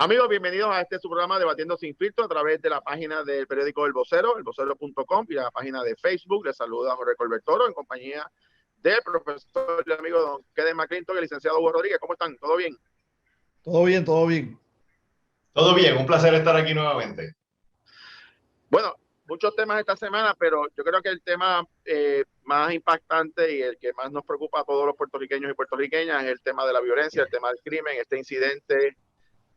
Amigos, bienvenidos a este su programa Debatiendo Sin Filtro a través de la página del periódico El Vocero, elvocero.com, y la página de Facebook. Les saluda Jorge Colbert Toro en compañía del profesor y amigo don Kenneth McClintock y el licenciado Hugo Rodríguez. ¿Cómo están? ¿Todo bien? Todo bien, todo bien. Todo bien, un placer estar aquí nuevamente. Bueno, muchos temas esta semana, pero yo creo que el tema más impactante y el que más nos preocupa a todos los puertorriqueños y puertorriqueñas es el tema de la violencia, el tema del crimen, este incidente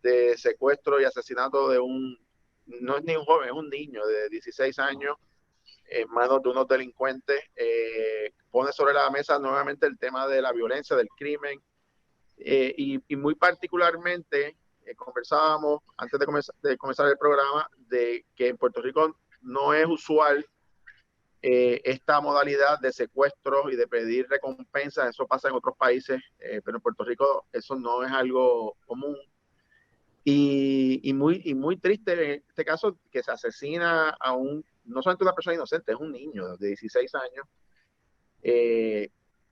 de secuestro y asesinato de no es ni un joven, es un niño de 16 años en manos de unos delincuentes. Pone sobre la mesa nuevamente el tema de la violencia, del crimen, y muy particularmente conversábamos antes de comenzar el programa de que en Puerto Rico no es usual esta modalidad de secuestros y de pedir recompensas. Eso pasa en otros países, pero en Puerto Rico eso no es algo común. Y muy triste en este caso que se asesina a no solamente una persona inocente, es un niño de 16 años.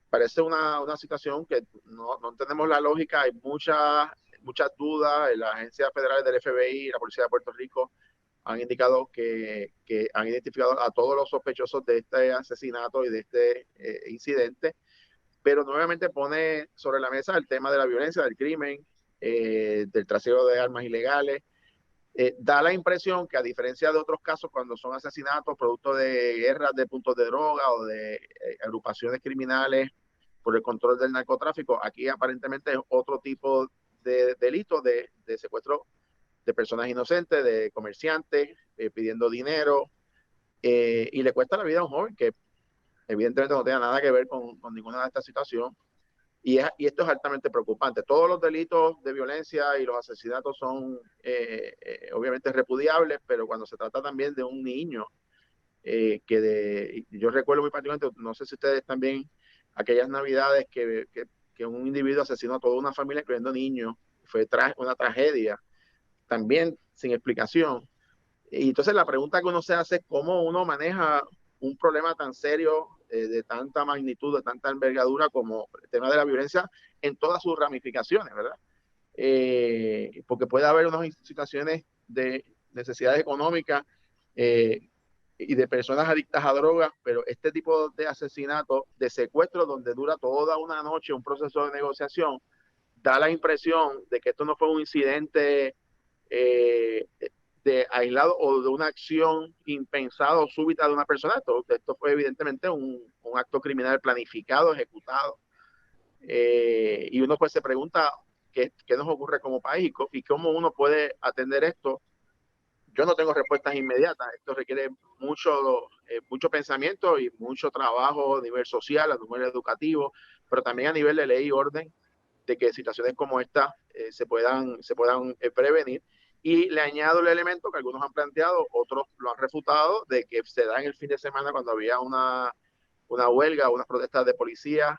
Parece una situación que no entendemos la lógica. Hay muchas dudas. Las agencias federales del FBI y la Policía de Puerto Rico han indicado que han identificado a todos los sospechosos de este asesinato y de este incidente, pero nuevamente pone sobre la mesa el tema de la violencia, del crimen, del trasiego de armas ilegales. Da la impresión que, a diferencia de otros casos cuando son asesinatos producto de guerras de puntos de droga o de agrupaciones criminales por el control del narcotráfico, aquí aparentemente es otro tipo de delito de secuestro de personas inocentes, de comerciantes pidiendo dinero, y le cuesta la vida a un joven que evidentemente no tiene nada que ver con ninguna de estas situaciones. Y esto es altamente preocupante. Todos los delitos de violencia y los asesinatos son obviamente repudiables, pero cuando se trata también de un niño, yo recuerdo muy particularmente, no sé si ustedes también, aquellas navidades que un individuo asesinó a toda una familia, incluyendo niños, fue una tragedia, también sin explicación. Y entonces la pregunta que uno se hace es cómo uno maneja un problema tan serio, de tanta magnitud, de tanta envergadura como el tema de la violencia en todas sus ramificaciones, ¿verdad? Porque puede haber unas situaciones de necesidades económicas y de personas adictas a drogas, pero este tipo de asesinato, de secuestro, donde dura toda una noche un proceso de negociación, da la impresión de que esto no fue un incidente eh, de aislado o de una acción impensada o súbita de una persona. Esto fue evidentemente un acto criminal planificado, ejecutado. Y uno pues se pregunta qué nos ocurre como país y cómo uno puede atender esto. Yo no tengo respuestas inmediatas. Esto requiere mucho pensamiento y mucho trabajo a nivel social, a nivel educativo, pero también a nivel de ley y orden, de que situaciones como esta se puedan prevenir. Y le añado el elemento que algunos han planteado, otros lo han refutado, de que se da en el fin de semana cuando había una huelga, unas protestas de policía,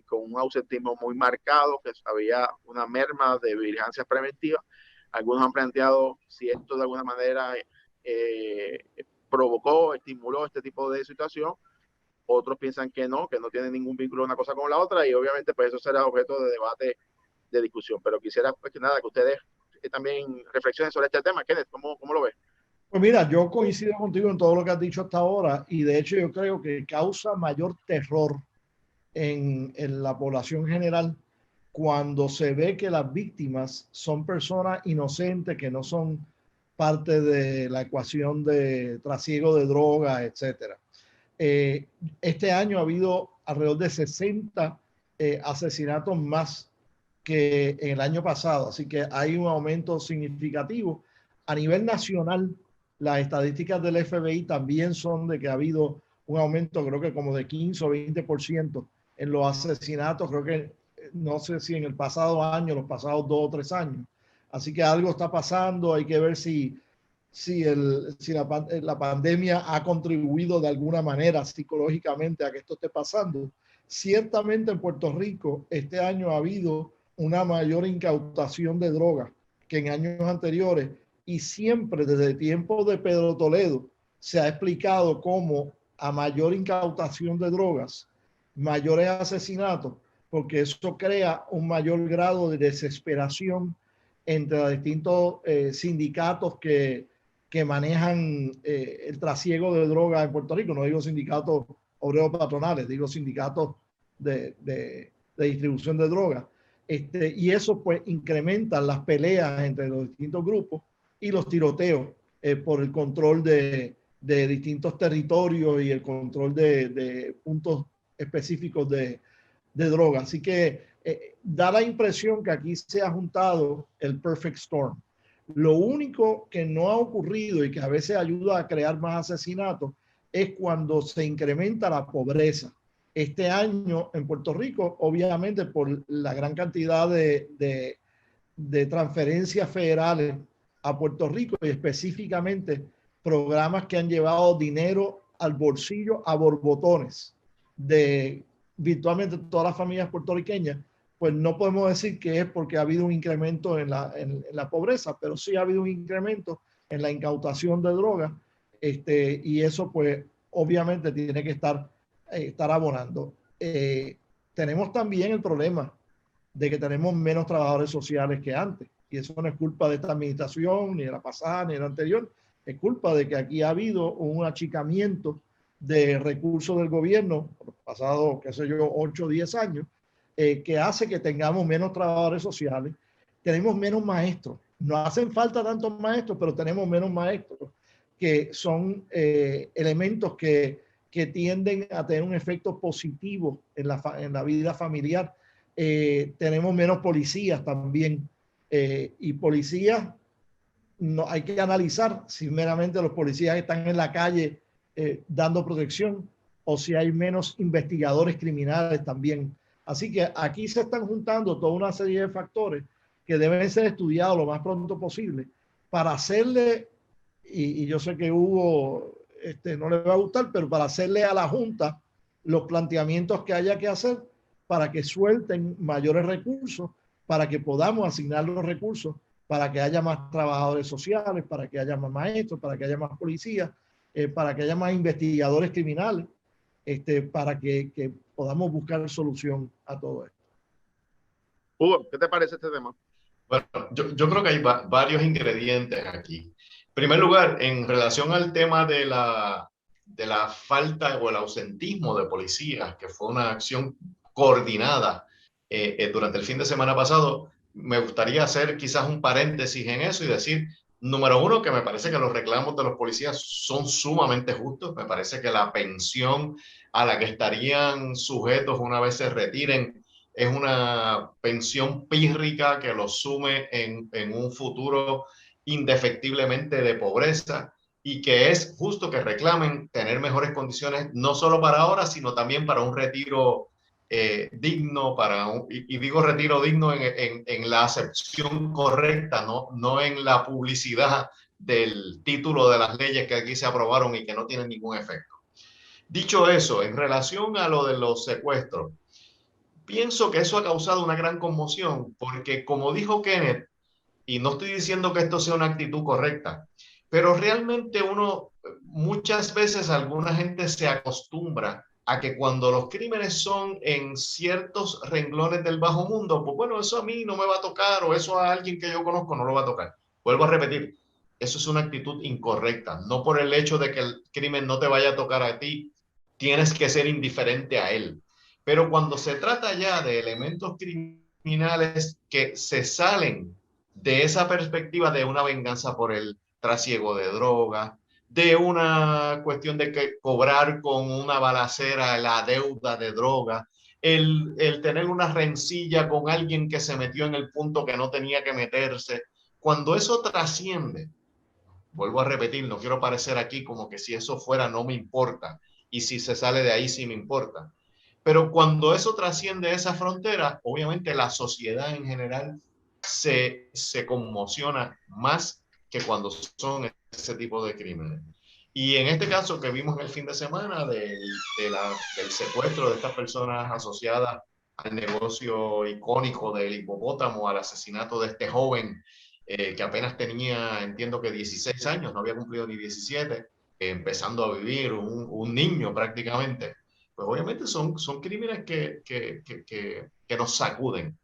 con un ausentismo muy marcado, que había una merma de vigilancias preventivas. Algunos han planteado si esto de alguna manera provocó, estimuló este tipo de situación. Otros piensan que no tiene ningún vínculo una cosa con la otra, y obviamente pues eso será objeto de debate, de discusión. Pero quisiera pues que ustedes también reflexionen sobre este tema. Kenneth, ¿cómo lo ves? Pues mira, yo coincido contigo en todo lo que has dicho hasta ahora y de hecho yo creo que causa mayor terror en la población general cuando se ve que las víctimas son personas inocentes que no son parte de la ecuación de trasiego de drogas, etcétera. Este año ha habido alrededor de 60 asesinatos más que en el año pasado, así que hay un aumento significativo. A nivel nacional, las estadísticas del FBI también son de que ha habido un aumento, creo que como de 15 o 20% en los asesinatos, creo que no sé si en el pasado año, los pasados 2 o 3 años. Así que algo está pasando, hay que ver si la pandemia ha contribuido de alguna manera psicológicamente a que esto esté pasando. Ciertamente en Puerto Rico este año ha habido una mayor incautación de drogas que en años anteriores y siempre desde el tiempo de Pedro Toledo se ha explicado cómo a mayor incautación de drogas, mayores asesinatos, porque eso crea un mayor grado de desesperación entre los distintos sindicatos que manejan el trasiego de drogas en Puerto Rico. No digo sindicatos obreros patronales, digo sindicatos de distribución de drogas. Y eso pues incrementa las peleas entre los distintos grupos y los tiroteos por el control de distintos territorios y el control de puntos específicos de droga. Así que da la impresión que aquí se ha juntado el perfect storm. Lo único que no ha ocurrido y que a veces ayuda a crear más asesinatos es cuando se incrementa la pobreza. Este año en Puerto Rico, obviamente por la gran cantidad de transferencias federales a Puerto Rico y específicamente programas que han llevado dinero al bolsillo a borbotones de virtualmente todas las familias puertorriqueñas, pues no podemos decir que es porque ha habido un incremento en la pobreza, pero sí ha habido un incremento en la incautación de drogas, y eso pues obviamente tiene que estar abonando. Tenemos también el problema de que tenemos menos trabajadores sociales que antes, y eso no es culpa de esta administración, ni de la pasada, ni de la anterior, es culpa de que aquí ha habido un achicamiento de recursos del gobierno por los pasados, qué sé yo, 8 o 10 años, que hace que tengamos menos trabajadores sociales, tenemos menos maestros. No hacen falta tantos maestros, pero tenemos menos maestros, que son elementos que tienden a tener un efecto positivo en la vida familiar. Tenemos menos policías también, y policías, no hay que analizar si meramente los policías están en la calle dando protección o si hay menos investigadores criminales también. Así que aquí se están juntando toda una serie de factores que deben ser estudiados lo más pronto posible para hacerle, y yo sé que Hugo no le va a gustar, pero para hacerle a la Junta los planteamientos que haya que hacer para que suelten mayores recursos, para que podamos asignar los recursos, para que haya más trabajadores sociales, para que haya más maestros, para que haya más policías, para que haya más investigadores criminales, para que podamos buscar solución a todo esto. Hugo, ¿qué te parece este tema? Bueno, yo creo que hay varios ingredientes aquí. En primer lugar, en relación al tema de la falta o el ausentismo de policías, que fue una acción coordinada durante el fin de semana pasado, me gustaría hacer quizás un paréntesis en eso y decir, número uno, que me parece que los reclamos de los policías son sumamente justos. Me parece que la pensión a la que estarían sujetos una vez se retiren es una pensión pírrica que los sume en un futuro indefectiblemente de pobreza, y que es justo que reclamen tener mejores condiciones, no solo para ahora, sino también para un retiro digno, y digo retiro digno en la acepción correcta, no en la publicidad del título de las leyes que aquí se aprobaron y que no tienen ningún efecto. Dicho eso, en relación a lo de los secuestros, pienso que eso ha causado una gran conmoción, porque como dijo Kenneth, y no estoy diciendo que esto sea una actitud correcta, pero realmente muchas veces alguna gente se acostumbra a que cuando los crímenes son en ciertos renglones del bajo mundo, pues bueno, eso a mí no me va a tocar, o eso a alguien que yo conozco no lo va a tocar. Vuelvo a repetir, eso es una actitud incorrecta. No por el hecho de que el crimen no te vaya a tocar a ti, tienes que ser indiferente a él. Pero cuando se trata ya de elementos criminales que se salen de esa perspectiva de una venganza por el trasiego de drogas, de una cuestión de que cobrar con una balacera la deuda de droga, el tener una rencilla con alguien que se metió en el punto que no tenía que meterse, cuando eso trasciende, vuelvo a repetir, no quiero parecer aquí como que si eso fuera no me importa, y si se sale de ahí sí me importa, pero cuando eso trasciende esa frontera, obviamente la sociedad en general se conmociona más que cuando son ese tipo de crímenes. Y en este caso que vimos el fin de semana del secuestro de estas personas asociadas al negocio icónico del hipopótamo, al asesinato de este joven que apenas tenía, entiendo que 16 años, no había cumplido ni 17, empezando a vivir, un niño prácticamente, pues obviamente son crímenes que nos sacuden.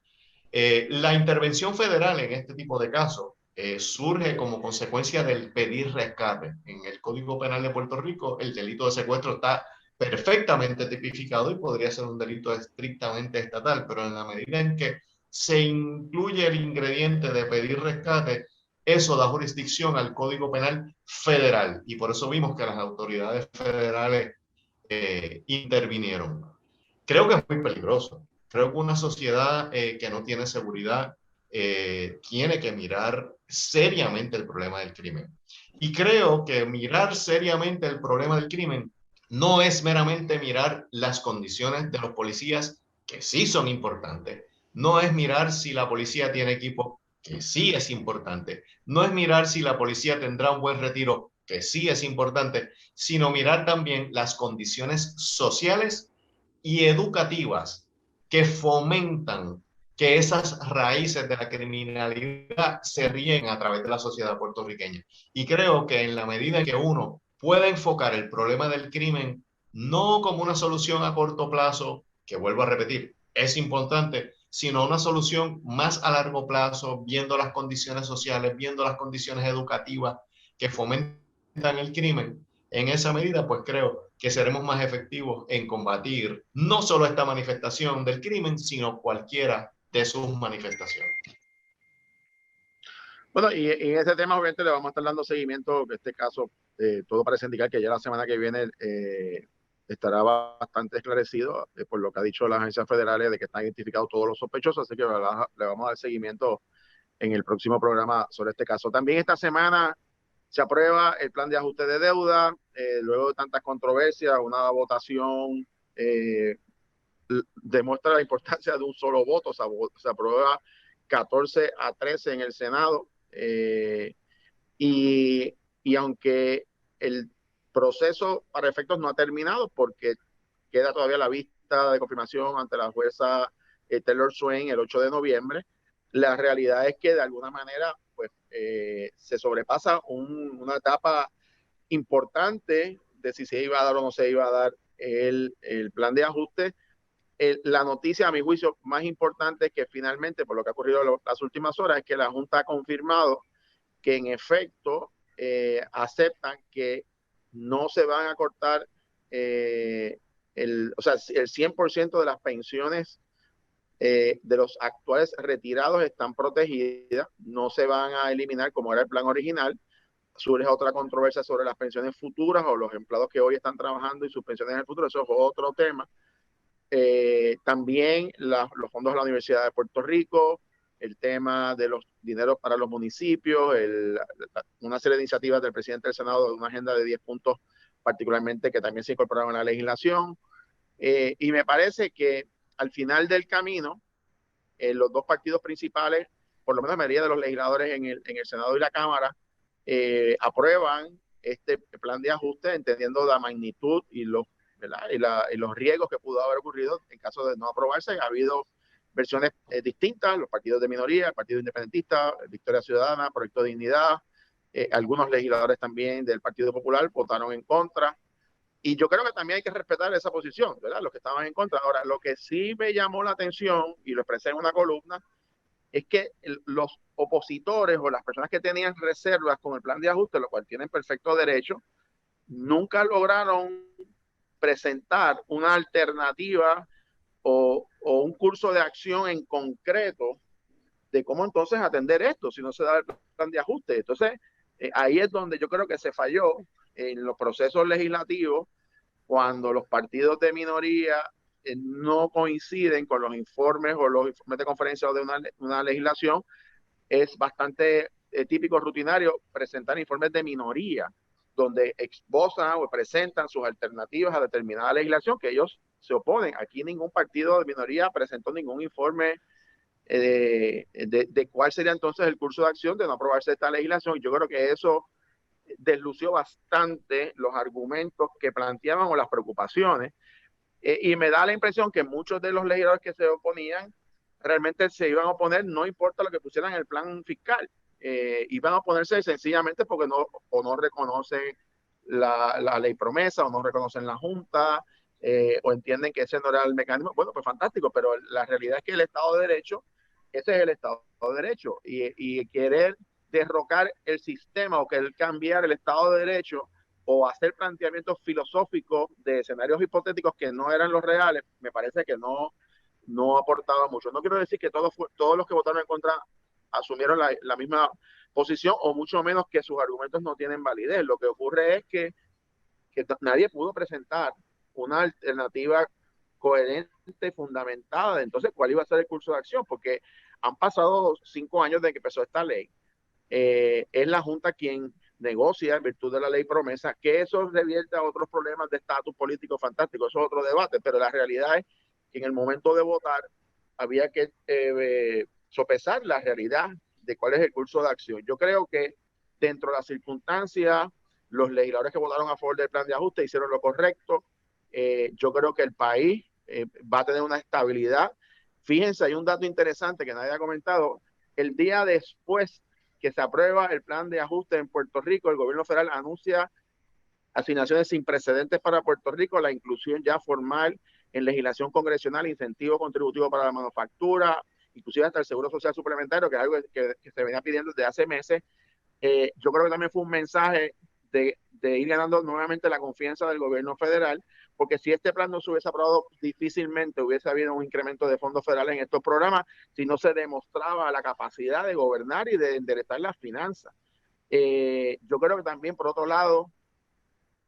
La intervención federal en este tipo de casos surge como consecuencia del pedir rescate. En el Código Penal de Puerto Rico, el delito de secuestro está perfectamente tipificado y podría ser un delito estrictamente estatal, pero en la medida en que se incluye el ingrediente de pedir rescate, eso da jurisdicción al Código Penal federal, y por eso vimos que las autoridades federales intervinieron. Creo que es muy peligroso. Creo que una sociedad que no tiene seguridad tiene que mirar seriamente el problema del crimen. Y creo que mirar seriamente el problema del crimen no es meramente mirar las condiciones de los policías, que sí son importantes. No es mirar si la policía tiene equipo, que sí es importante. No es mirar si la policía tendrá un buen retiro, que sí es importante, sino mirar también las condiciones sociales y educativas que fomentan que esas raíces de la criminalidad se ríen a través de la sociedad puertorriqueña. Y creo que en la medida en que uno pueda enfocar el problema del crimen no como una solución a corto plazo, que vuelvo a repetir, es importante, sino una solución más a largo plazo, viendo las condiciones sociales, viendo las condiciones educativas que fomentan el crimen. En esa medida, pues creo que seremos más efectivos en combatir no solo esta manifestación del crimen, sino cualquiera de sus manifestaciones. Bueno, y en ese tema obviamente le vamos a estar dando seguimiento, que este caso, todo parece indicar que ya la semana que viene estará bastante esclarecido por lo que ha dicho las agencias federales de que están identificados todos los sospechosos, así que le vamos a dar seguimiento en el próximo programa sobre este caso. También esta semana se aprueba el plan de ajuste de deuda, luego de tantas controversias, una votación demuestra la importancia de un solo voto, se aprueba 14-13 en el Senado, y aunque el proceso para efectos no ha terminado porque queda todavía la vista de confirmación ante la jueza Taylor Swain el 8 de noviembre, la realidad es que de alguna manera pues, se sobrepasa una etapa importante de si se iba a dar o no se iba a dar el plan de ajuste. La noticia, a mi juicio, más importante es que finalmente, por lo que ha ocurrido las últimas horas, es que la Junta ha confirmado que en efecto aceptan que no se van a cortar o sea, el 100% de las pensiones de los actuales retirados están protegidas, no se van a eliminar como era el plan original. Surge otra controversia sobre las pensiones futuras o los empleados que hoy están trabajando y sus pensiones en el futuro, eso es otro tema. También los fondos de la Universidad de Puerto Rico, el tema de los dineros para los municipios, una serie de iniciativas del presidente del Senado de una agenda de 10 puntos particularmente que también se incorporaron en la legislación. Y me parece que al final del camino, los dos partidos principales, por lo menos la mayoría de los legisladores en el Senado y la Cámara, aprueban este plan de ajuste entendiendo la magnitud y los riesgos que pudo haber ocurrido en caso de no aprobarse. Ha habido versiones distintas, los partidos de minoría, el Partido Independentista, Victoria Ciudadana, Proyecto de Dignidad, algunos legisladores también del Partido Popular votaron en contra, y yo creo que también hay que respetar esa posición, ¿verdad? Los que estaban en contra. Ahora, lo que sí me llamó la atención, y lo expresé en una columna, es que los opositores o las personas que tenían reservas con el plan de ajuste, lo cual tienen perfecto derecho, nunca lograron presentar una alternativa o un curso de acción en concreto de cómo entonces atender esto si no se da el plan de ajuste. Entonces, ahí es donde yo creo que se falló en los procesos legislativos cuando los partidos de minoría no coinciden con los informes o los informes de conferencia o de una legislación. Es bastante típico, rutinario, presentar informes de minoría donde exposan o presentan sus alternativas a determinada legislación que ellos se oponen. Aquí ningún partido de minoría presentó ningún informe de cuál sería entonces el curso de acción de no aprobarse esta legislación. Yo creo que eso deslució bastante los argumentos que planteaban o las preocupaciones, y me da la impresión que muchos de los legisladores que se oponían realmente se iban a oponer, no importa lo que pusieran en el plan fiscal, iban a oponerse sencillamente porque no reconocen la ley promesa o no reconocen la Junta, o entienden que ese no era el mecanismo. Bueno, pues fantástico, pero la realidad es que el Estado de Derecho ese es el Estado de Derecho. Y querer derrocar el sistema o querer cambiar el Estado de Derecho o hacer planteamientos filosóficos de escenarios hipotéticos que no eran los reales, me parece que no aportaba mucho. No quiero decir que todos los que votaron en contra asumieron la misma posición, o mucho menos que sus argumentos no tienen validez. Lo que ocurre es que nadie pudo presentar una alternativa coherente, fundamentada. Entonces, ¿cuál iba a ser el curso de acción? Porque han pasado 5 años desde que empezó esta ley. Es la Junta quien negocia en virtud de la ley promesa, que eso revierte a otros problemas de estatus político fantástico, eso es otro debate, pero la realidad es que en el momento de votar había que sopesar la realidad de cuál es el curso de acción. Yo creo que dentro de las circunstancias, los legisladores que votaron a favor del plan de ajuste hicieron lo correcto. Yo creo que el país va a tener una estabilidad. Fíjense, hay un dato interesante que nadie ha comentado. El día después que se aprueba el plan de ajuste en Puerto Rico, el gobierno federal anuncia asignaciones sin precedentes para Puerto Rico, la inclusión ya formal en legislación congresional, incentivo contributivo para la manufactura, inclusive hasta el seguro social suplementario, que es algo que se venía pidiendo desde hace meses. Yo creo que también fue un mensaje de ir ganando nuevamente la confianza del gobierno federal, porque si este plan no se hubiese aprobado, difícilmente hubiese habido un incremento de fondos federales en estos programas, si no se demostraba la capacidad de gobernar y de enderezar las finanzas. Yo creo que también, por otro lado,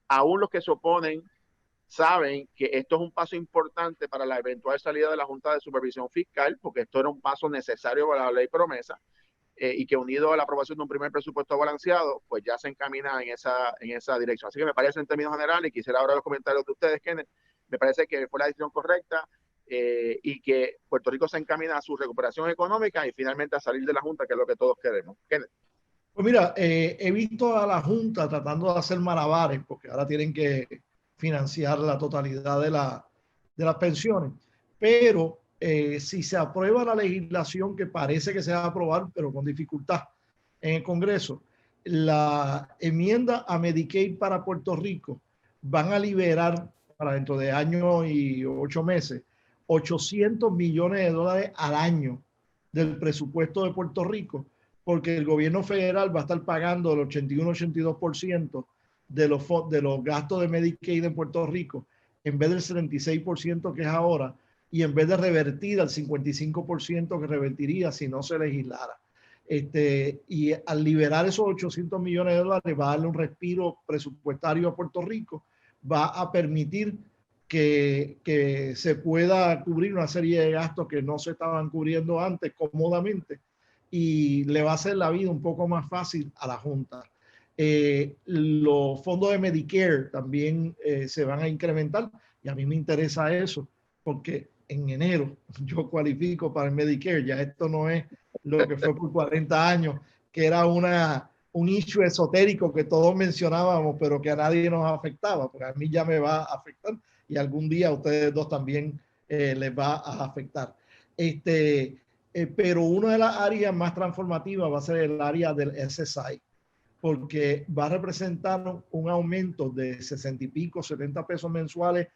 aún los que se oponen saben que esto es un paso importante para la eventual salida de la Junta de Supervisión Fiscal, porque esto era un paso necesario para la ley promesa, y que unido a la aprobación de un primer presupuesto balanceado, pues ya se encamina en esa dirección. Así que me parece, en términos generales, y quisiera ahora los comentarios de ustedes, Kenneth, me parece que fue la decisión correcta, y que Puerto Rico se encamina a su recuperación económica y finalmente a salir de la Junta, que es lo que todos queremos. Kenneth. Pues mira, he visto a la Junta tratando de hacer malabares, porque ahora tienen que financiar la totalidad de las pensiones, pero si se aprueba la legislación, que parece que se va a aprobar, pero con dificultad en el Congreso, la enmienda a Medicaid para Puerto Rico van a liberar para dentro de año y 8 meses 800 millones de dólares al año del presupuesto de Puerto Rico, porque el gobierno federal va a estar pagando el 81-82% de los gastos de Medicaid en Puerto Rico, en vez del 76% que es ahora, y en vez de revertir al 55% que revertiría si no se legislara. Y al liberar esos 800 millones de dólares va a darle un respiro presupuestario a Puerto Rico, va a permitir que se pueda cubrir una serie de gastos que no se estaban cubriendo antes cómodamente, y le va a hacer la vida un poco más fácil a la Junta. Los fondos de Medicare también se van a incrementar, y a mí me interesa eso, porque en enero yo cualifico para el Medicare. Ya esto no es lo que fue por 40 años, que era un issue esotérico que todos mencionábamos, pero que a nadie nos afectaba, porque a mí ya me va a afectar, y algún día a ustedes dos también les va a afectar. Pero una de las áreas más transformativas va a ser el área del SSI, porque va a representar un aumento de 60 y pico, 70 pesos mensuales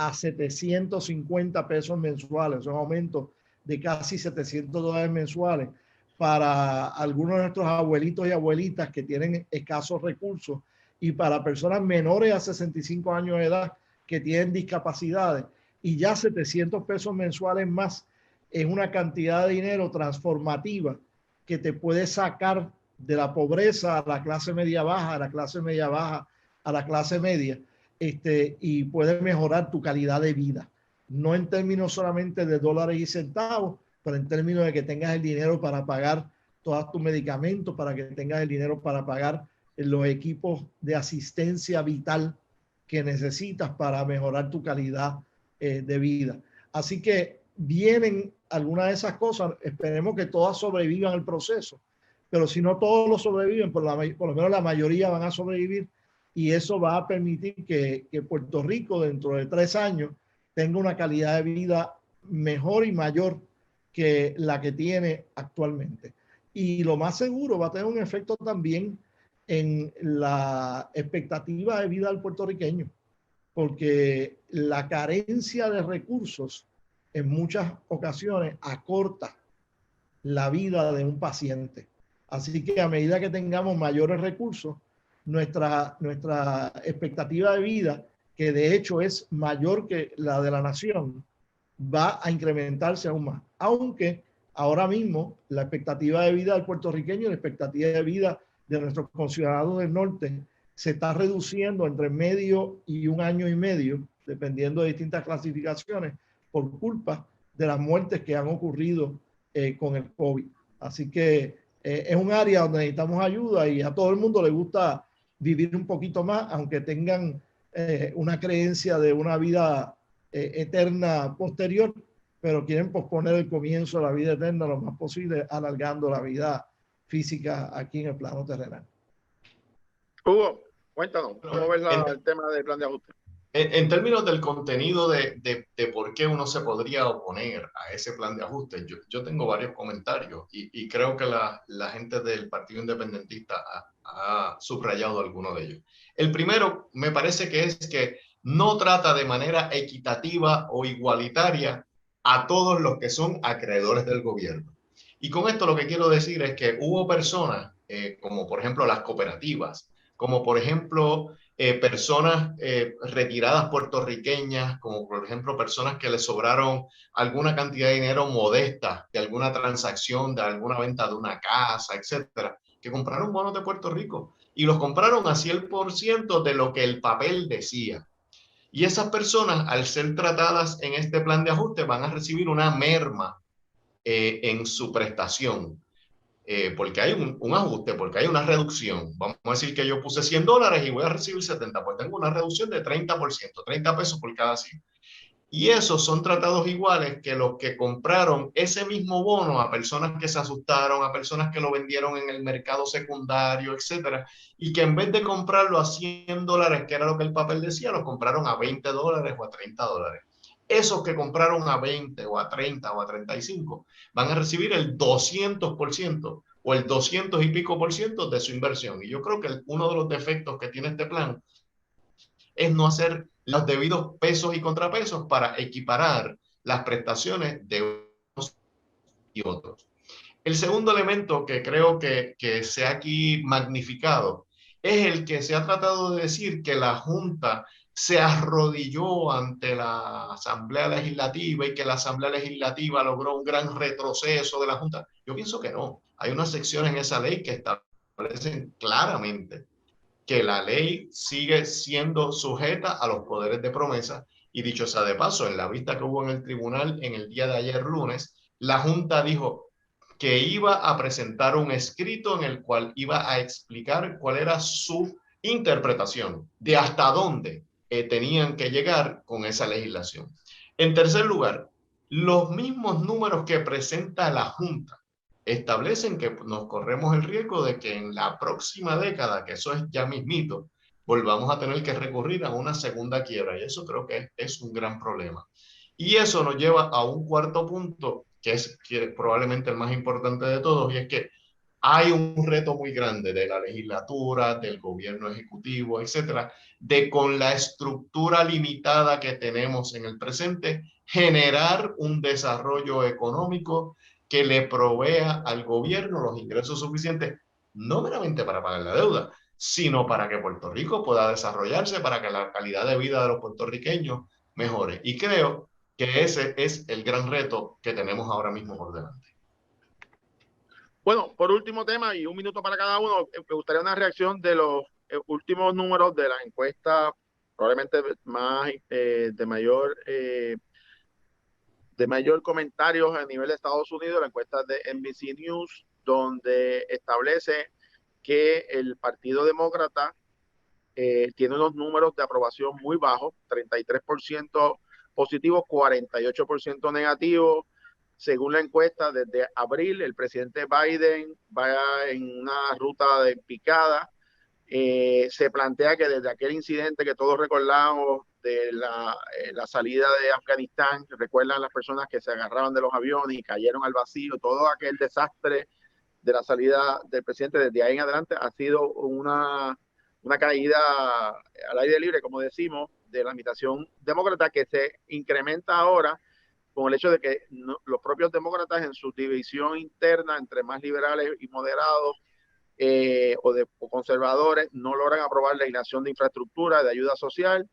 a 750 pesos mensuales, un aumento de casi 700 dólares mensuales para algunos de nuestros abuelitos y abuelitas que tienen escasos recursos, y para personas menores a 65 años de edad que tienen discapacidades. Y ya 700 pesos mensuales más es una cantidad de dinero transformativa que te puede sacar de la pobreza a la clase media baja, a la clase media baja, a la clase media, y puede mejorar tu calidad de vida. No en términos solamente de dólares y centavos, pero en términos de que tengas el dinero para pagar todos tus medicamentos, para que tengas el dinero para pagar los equipos de asistencia vital que necesitas para mejorar tu calidad de vida. Así que vienen algunas de esas cosas, esperemos que todas sobrevivan el proceso, pero si no todos lo sobreviven, por lo menos la mayoría van a sobrevivir, y eso va a permitir que Puerto Rico dentro de 3 años tenga una calidad de vida mejor y mayor que la que tiene actualmente. Y lo más seguro va a tener un efecto también en la expectativa de vida del puertorriqueño, porque la carencia de recursos en muchas ocasiones acorta la vida de un paciente. Así que a medida que tengamos mayores recursos, nuestra expectativa de vida, que de hecho es mayor que la de la nación, va a incrementarse aún más. Aunque ahora mismo la expectativa de vida del puertorriqueño y la expectativa de vida de nuestros conciudadanos del norte se está reduciendo entre medio y 1 año y medio, dependiendo de distintas clasificaciones, por culpa de las muertes que han ocurrido con el COVID. Así que es un área donde necesitamos ayuda y a todo el mundo le gusta vivir un poquito más, aunque tengan una creencia de una vida eterna posterior, pero quieren posponer el comienzo de la vida eterna lo más posible, alargando la vida física aquí en el plano terrenal. Hugo, cuéntanos, ¿cómo ves el tema del plan de ajuste? En términos del contenido de por qué uno se podría oponer a ese plan de ajuste, yo tengo varios comentarios y creo que la gente del Partido Independentista ha subrayado alguno de ellos. El primero me parece que es que no trata de manera equitativa o igualitaria a todos los que son acreedores del gobierno. Y con esto lo que quiero decir es que hubo personas, como por ejemplo las cooperativas, como por ejemplo personas retiradas puertorriqueñas, como por ejemplo personas que les sobraron alguna cantidad de dinero modesta de alguna transacción, de alguna venta de una casa, etcétera, que compraron bonos de Puerto Rico y los compraron a 100% de lo que el papel decía. Y esas personas, al ser tratadas en este plan de ajuste, van a recibir una merma en su prestación. Porque hay un ajuste, porque hay una reducción. Vamos a decir que yo puse $100 y voy a recibir 70, pues tengo una reducción de 30%, 30 pesos por cada 100. Y esos son tratados iguales que los que compraron ese mismo bono a personas que se asustaron, a personas que lo vendieron en el mercado secundario, etcétera, y que en vez de comprarlo a $100, que era lo que el papel decía, lo compraron a $20 o a $30. Esos que compraron a 20 o a 30 o a 35 van a recibir el 200% o el 200 y pico por ciento de su inversión. Y yo creo que uno de los defectos que tiene este plan es no hacer los debidos pesos y contrapesos para equiparar las prestaciones de unos y otros. El segundo elemento que creo que se ha aquí magnificado es el que se ha tratado de decir que la Junta se arrodilló ante la Asamblea Legislativa y que la Asamblea Legislativa logró un gran retroceso de la Junta. Yo pienso que no. Hay una sección en esa ley que establecen claramente que la ley sigue siendo sujeta a los poderes de promesa. Y dicho sea de paso, en la vista que hubo en el tribunal en el día de ayer lunes, la Junta dijo que iba a presentar un escrito en el cual iba a explicar cuál era su interpretación de hasta dónde tenían que llegar con esa legislación. En tercer lugar, los mismos números que presenta la Junta establecen que nos corremos el riesgo de que en la próxima década, que eso es ya mismito, volvamos a tener que recurrir a una segunda quiebra y eso creo que es un gran problema. Y eso nos lleva a un cuarto punto que es probablemente el más importante de todos, y es que hay un reto muy grande de la legislatura, del gobierno ejecutivo, etcétera, de con la estructura limitada que tenemos en el presente, generar un desarrollo económico que le provea al gobierno los ingresos suficientes, no meramente para pagar la deuda, sino para que Puerto Rico pueda desarrollarse, para que la calidad de vida de los puertorriqueños mejore. Y creo que ese es el gran reto que tenemos ahora mismo por delante. Bueno, por último tema y 1 minuto para cada uno, me gustaría una reacción de los últimos números de la encuesta, probablemente más de mayor comentarios a nivel de Estados Unidos, la encuesta de NBC News, donde establece que el Partido Demócrata tiene unos números de aprobación muy bajos, 33% positivos, 48% negativos. Según la encuesta, desde abril, el presidente Biden va en una ruta de picada. Se plantea que desde aquel incidente que todos recordamos de la salida de Afganistán, recuerdan las personas que se agarraban de los aviones y cayeron al vacío, todo aquel desastre de la salida del presidente desde ahí en adelante ha sido una caída al aire libre, como decimos, de la agitación demócrata, que se incrementa ahora con el hecho de que los propios demócratas en su división interna entre más liberales y moderados o conservadores no logran aprobar legislación de infraestructura, de ayuda social,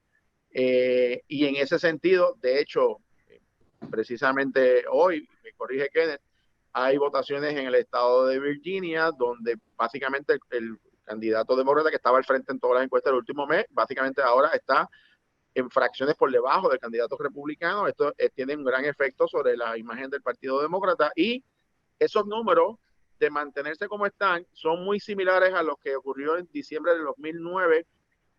y en ese sentido, de hecho, precisamente hoy, me corrige Kenneth, hay votaciones en el estado de Virginia donde básicamente el candidato demócrata que estaba al frente en todas las encuestas del último mes, básicamente ahora está en fracciones por debajo del candidato republicano. Esto tiene un gran efecto sobre la imagen del Partido Demócrata, y esos números de mantenerse como están son muy similares a los que ocurrió en diciembre del 2009,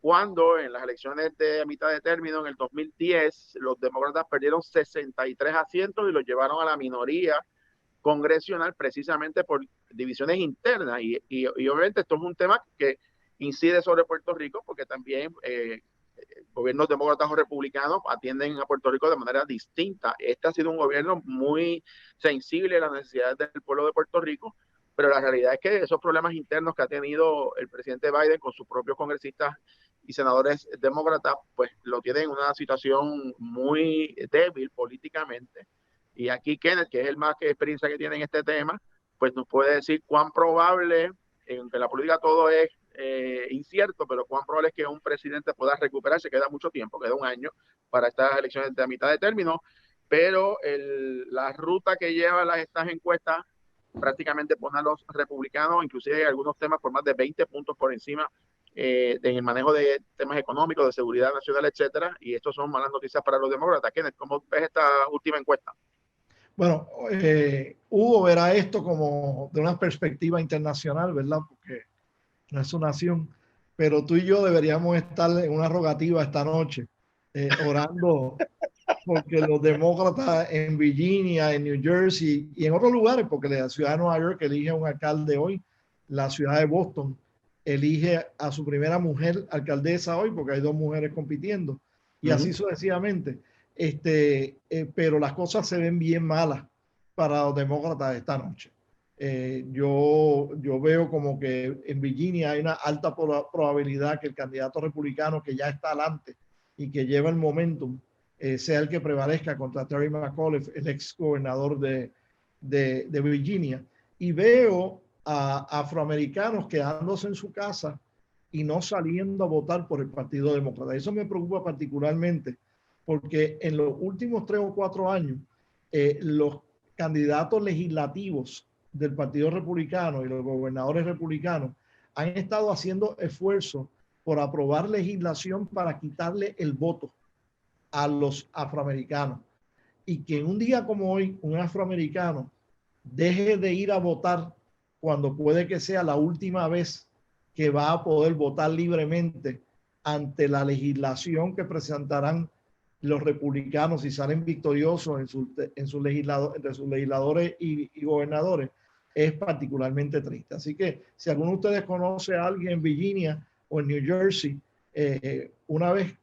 cuando en las elecciones de mitad de término en el 2010 los demócratas perdieron 63 asientos y los llevaron a la minoría congresional precisamente por divisiones internas, y obviamente esto es un tema que incide sobre Puerto Rico porque también gobiernos demócratas o republicanos atienden a Puerto Rico de manera distinta. Este ha sido un gobierno muy sensible a las necesidades del pueblo de Puerto Rico, pero la realidad es que esos problemas internos que ha tenido el presidente Biden con sus propios congresistas y senadores demócratas, pues lo tienen en una situación muy débil políticamente. Y aquí Kenneth, que es el más que experiencia que tiene en este tema, pues nos puede decir cuán probable, en la política todo es incierto, pero cuán probable es que un presidente pueda recuperarse. Queda mucho tiempo, queda un año para estas elecciones de mitad de término, pero la ruta que llevan estas encuestas prácticamente pone a los republicanos, inclusive en algunos temas, por más de 20 puntos por encima en el manejo de temas económicos, de seguridad nacional, etcétera, y estos son malas noticias para los demócratas. Kenneth, ¿cómo ves esta última encuesta? Bueno, Hugo verá esto como de una perspectiva internacional, ¿verdad? Porque no es su nación, pero tú y yo deberíamos estar en una rogativa esta noche, orando porque los demócratas en Virginia, en New Jersey y en otros lugares, porque la ciudad de Nueva York elige un alcalde hoy, la ciudad de Boston elige a su primera mujer alcaldesa hoy, porque hay 2 mujeres compitiendo, y así sucesivamente. Pero las cosas se ven bien malas para los demócratas esta noche. Yo veo como que en Virginia hay una alta probabilidad que el candidato republicano que ya está adelante y que lleva el momentum sea el que prevalezca contra Terry McAuliffe, el ex gobernador de Virginia. Y veo a afroamericanos quedándose en su casa y no saliendo a votar por el Partido Demócrata. Eso me preocupa particularmente porque en los últimos 3 o 4 años los candidatos legislativos del Partido Republicano y los gobernadores republicanos han estado haciendo esfuerzos por aprobar legislación para quitarle el voto a los afroamericanos, y que en un día como hoy un afroamericano deje de ir a votar cuando puede que sea la última vez que va a poder votar libremente ante la legislación que presentarán los republicanos si salen victoriosos entre sus legisladores y gobernadores, es particularmente triste. Así que si alguno de ustedes conoce a alguien en Virginia o en New Jersey, una vez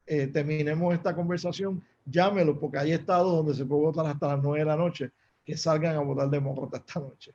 terminemos esta conversación, llámelo, porque hay estados donde se puede votar hasta las 9 de la noche, que salgan a votar demócrata esta noche.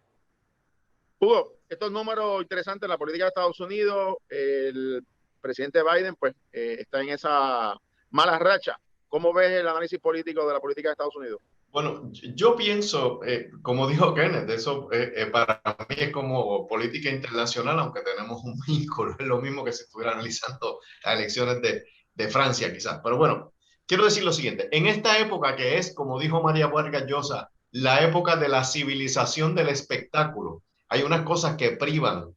Hugo, estos números interesantes en la política de Estados Unidos, el presidente Biden pues está en esa mala racha. ¿Cómo ves el análisis político de la política de Estados Unidos? Bueno, yo pienso, como dijo Kenneth, eso para mí es como política internacional, aunque tenemos un vínculo, es lo mismo que si estuviera analizando las elecciones de Francia quizás. Pero bueno, quiero decir lo siguiente, en esta época que es, como dijo María Vargas Llosa, la época de la civilización del espectáculo, hay unas cosas que privan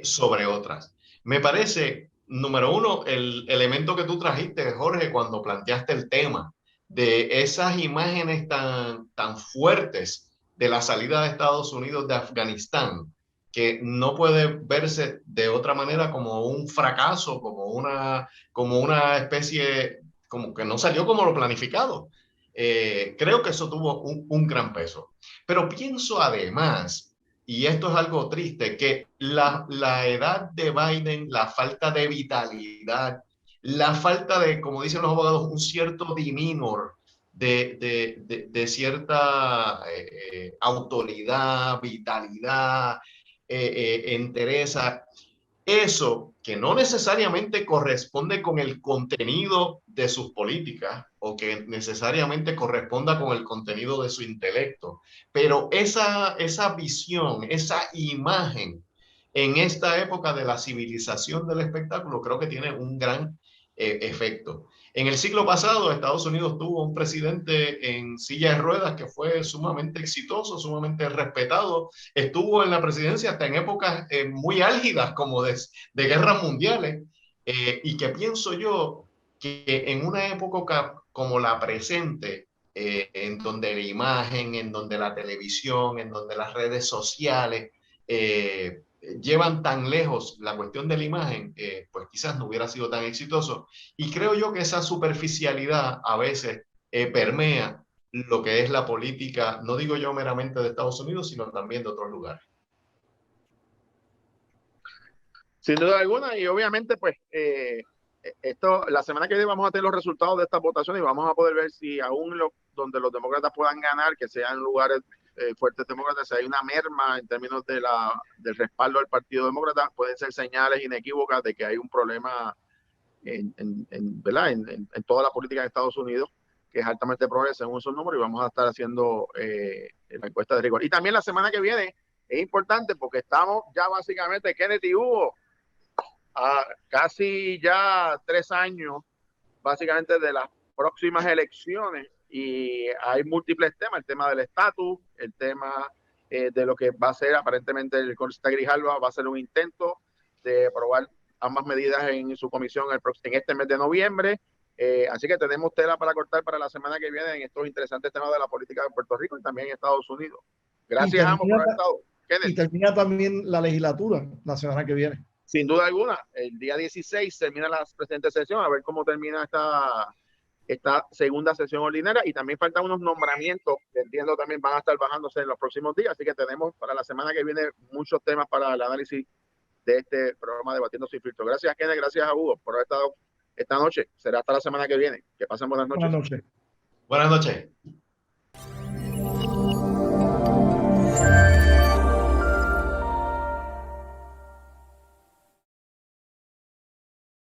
sobre otras. Me parece, número uno, el elemento que tú trajiste, Jorge, cuando planteaste el tema de esas imágenes tan fuertes de la salida de Estados Unidos de Afganistán, que no puede verse de otra manera como un fracaso, como una especie, como que no salió como lo planificado. Creo que eso tuvo un gran peso. Pero pienso además, y esto es algo triste, que la edad de Biden, la falta de vitalidad, la falta de, como dicen los abogados, un cierto demeanor de cierta autoridad, vitalidad, entereza, eso que no necesariamente corresponde con el contenido de sus políticas, o que necesariamente corresponda con el contenido de su intelecto, pero esa visión, esa imagen en esta época de la civilización del espectáculo creo que tiene un gran efecto. En el siglo pasado, Estados Unidos tuvo un presidente en silla de ruedas que fue sumamente exitoso, sumamente respetado. Estuvo en la presidencia hasta en épocas muy álgidas como de guerras mundiales. Y que pienso yo que en una época como la presente, en donde la imagen, en donde la televisión, en donde las redes sociales llevan tan lejos la cuestión de la imagen, pues quizás no hubiera sido tan exitoso. Y creo yo que esa superficialidad a veces permea lo que es la política, no digo yo meramente de Estados Unidos, sino también de otros lugares. Sin duda alguna, y obviamente, pues, esto, la semana que viene vamos a tener los resultados de estas votaciones y vamos a poder ver si aún donde los demócratas puedan ganar, que sean lugares fuertes demócratas, si hay una merma en términos del respaldo al Partido Demócrata, pueden ser señales inequívocas de que hay un problema ¿verdad? En toda la política de Estados Unidos, que es altamente probable según esos números, y vamos a estar haciendo la encuesta de rigor. Y también la semana que viene es importante porque estamos ya básicamente, Kenneth y Hugo, a casi ya 3 años básicamente de las próximas elecciones, y hay múltiples temas: el tema del estatus, el tema de lo que va a ser aparentemente el Congreso de Grijalva va a ser un intento de aprobar ambas medidas en su comisión en este mes de noviembre. Así que tenemos tela para cortar para la semana que viene en estos interesantes temas de la política de Puerto Rico y también en Estados Unidos. Gracias, Amos, por haber estado. Y termina también la legislatura la semana que viene. Sin duda alguna, el día 16 termina la presente sesión, a ver cómo termina esta segunda sesión ordinaria, y también faltan unos nombramientos que entiendo también van a estar bajándose en los próximos días, así que tenemos para la semana que viene muchos temas para el análisis de este programa Debatiendo Sin Filtro. Gracias, Kenneth, gracias a Hugo por haber estado esta noche. Será hasta la semana que viene. Que pasen buenas noches. Buenas noches. Buenas noches.